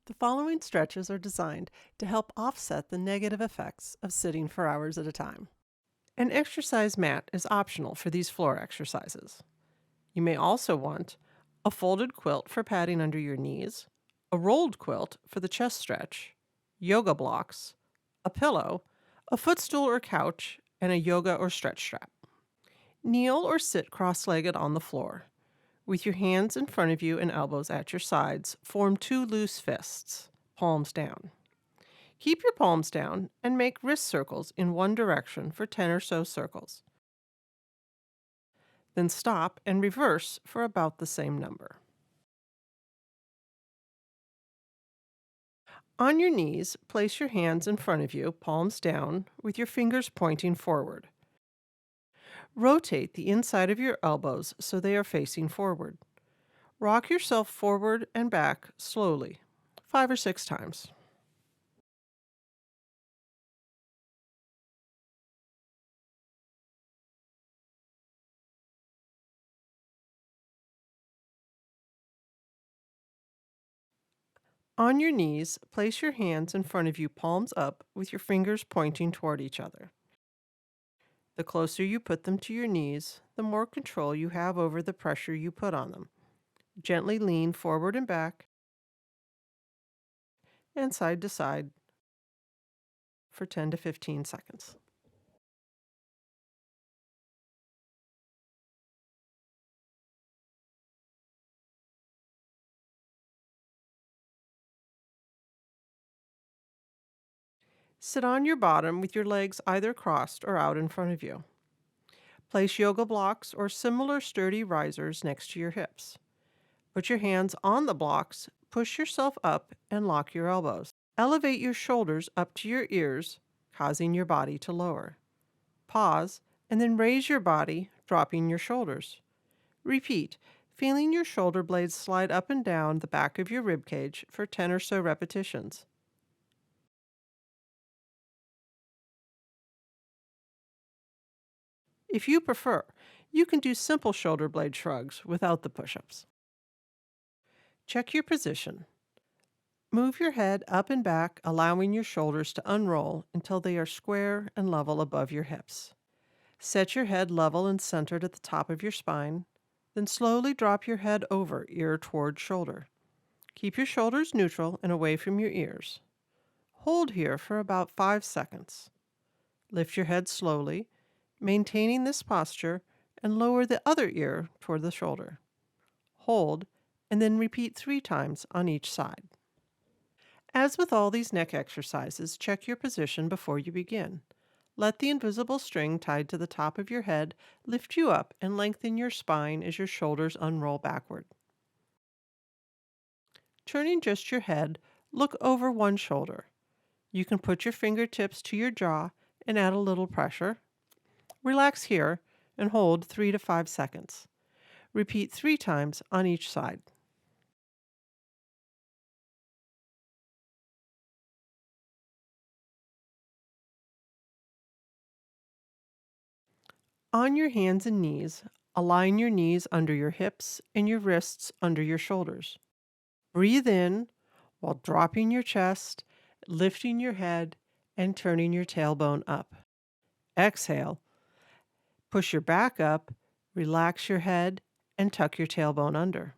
The following stretches are designed to help offset the negative effects of sitting for hours at a time. An exercise mat is optional for these floor exercises. You may also want a folded quilt for padding under your knees, a rolled quilt for the chest stretch, yoga blocks, a pillow, a footstool or couch, and a yoga or stretch strap. Kneel or sit cross-legged on the floor. With your hands in front of you and elbows at your sides, form two loose fists, palms down. Keep your palms down and make wrist circles in one direction for 10 or so circles. Then stop and reverse for about the same number. On your knees, place your hands in front of you, palms down, with your fingers pointing forward. Rotate the inside of your elbows so they are facing forward. Rock yourself forward and back slowly, 5 or 6 times. On your knees, place your hands in front of you, palms up, with your fingers pointing toward each other. The closer you put them to your knees, the more control you have over the pressure you put on them. Gently lean forward and back and side to side for 10 to 15 seconds. Sit on your bottom with your legs either crossed or out in front of you. Place yoga blocks or similar sturdy risers next to your hips. Put your hands on the blocks, push yourself up, and lock your elbows. Elevate your shoulders up to your ears, causing your body to lower. Pause, and then raise your body, dropping your shoulders. Repeat, feeling your shoulder blades slide up and down the back of your rib cage for 10 or so repetitions. If you prefer, you can do simple shoulder blade shrugs without the push-ups. Check your position. Move your head up and back, allowing your shoulders to unroll until they are square and level above your hips. Set your head level and centered at the top of your spine, then slowly drop your head over, ear toward shoulder. Keep your shoulders neutral and away from your ears. Hold here for about 5 seconds. Lift your head slowly, maintaining this posture, and lower the other ear toward the shoulder. Hold, and then repeat 3 times on each side. As with all these neck exercises, check your position before you begin. Let the invisible string tied to the top of your head lift you up and lengthen your spine as your shoulders unroll backward. Turning just your head, look over one shoulder. You can put your fingertips to your jaw and add a little pressure. Relax here and hold 3 to 5 seconds. Repeat 3 times on each side. On your hands and knees, align your knees under your hips and your wrists under your shoulders. Breathe in while dropping your chest, lifting your head, and turning your tailbone up. Exhale. Push your back up, relax your head, and tuck your tailbone under.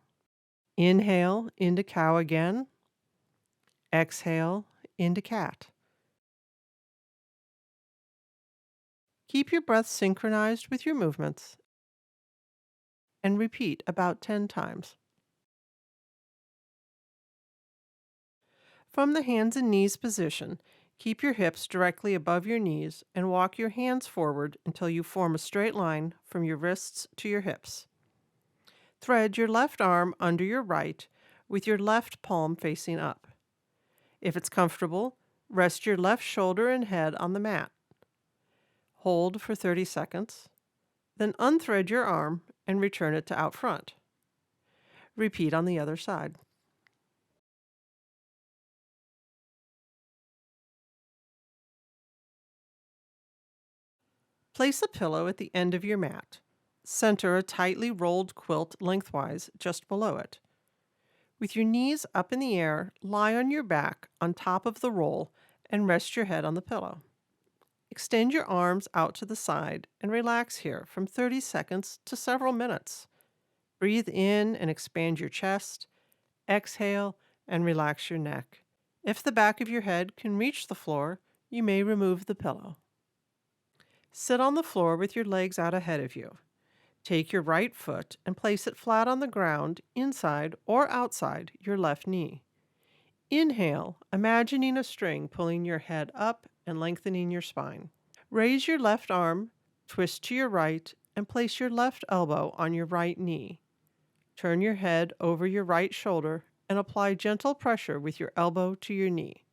Inhale into cow again. Exhale into cat. Keep your breath synchronized with your movements and repeat about 10 times. From the hands and knees position, keep your hips directly above your knees and walk your hands forward until you form a straight line from your wrists to your hips. Thread your left arm under your right with your left palm facing up. If it's comfortable, rest your left shoulder and head on the mat. Hold for 30 seconds, then unthread your arm and return it to out front. Repeat on the other side. Place a pillow at the end of your mat. Center a tightly rolled quilt lengthwise just below it. With your knees up in the air, lie on your back on top of the roll and rest your head on the pillow. Extend your arms out to the side and relax here from 30 seconds to several minutes. Breathe in and expand your chest. Exhale and relax your neck. If the back of your head can reach the floor, you may remove the pillow. Sit on the floor with your legs out ahead of you. Take your right foot and place it flat on the ground inside or outside your left knee. Inhale, imagining a string pulling your head up and lengthening your spine. Raise your left arm, twist to your right, and place your left elbow on your right knee. Turn your head over your right shoulder and apply gentle pressure with your elbow to your knee.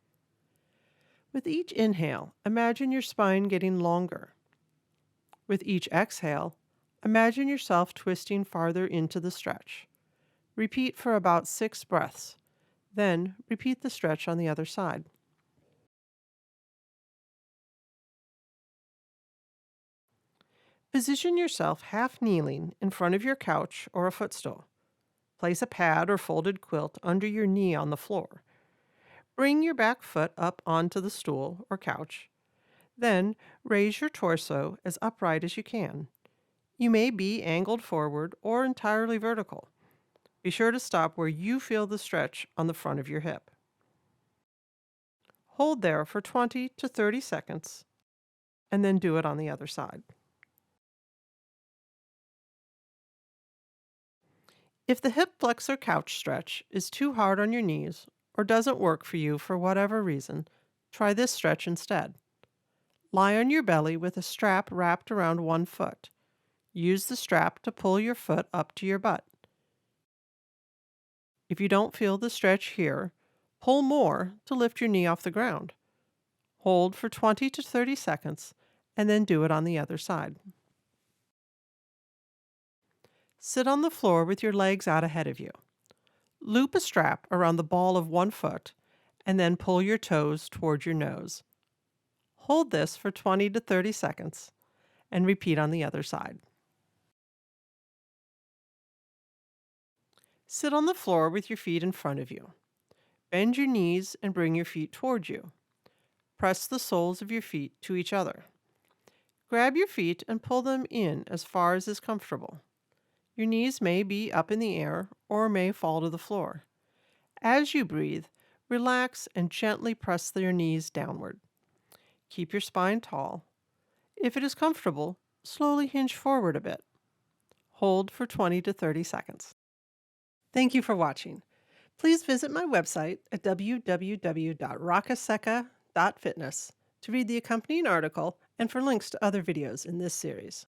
With each inhale, imagine your spine getting longer. With each exhale, imagine yourself twisting farther into the stretch. Repeat for about 6 breaths. Then repeat the stretch on the other side. Position yourself half kneeling in front of your couch or a footstool. Place a pad or folded quilt under your knee on the floor. Bring your back foot up onto the stool or couch. Then raise your torso as upright as you can. You may be angled forward or entirely vertical. Be sure to stop where you feel the stretch on the front of your hip. Hold there for 20 to 30 seconds, and then do it on the other side. If the hip flexor couch stretch is too hard on your knees or doesn't work for you for whatever reason, try this stretch instead. Lie on your belly with a strap wrapped around one foot. Use the strap to pull your foot up to your butt. If you don't feel the stretch here, pull more to lift your knee off the ground. Hold for 20 to 30 seconds and then do it on the other side. Sit on the floor with your legs out ahead of you. Loop a strap around the ball of one foot and then pull your toes toward your nose. Hold this for 20 to 30 seconds and repeat on the other side. Sit on the floor with your feet in front of you. Bend your knees and bring your feet toward you. Press the soles of your feet to each other. Grab your feet and pull them in as far as is comfortable. Your knees may be up in the air or may fall to the floor. As you breathe, relax and gently press your knees downward. Keep your spine tall. If it is comfortable, slowly hinge forward a bit. Hold for 20 to 30 seconds. Thank you for watching. Please visit my website at www.rakaseca.fitness to read the accompanying article and for links to other videos in this series.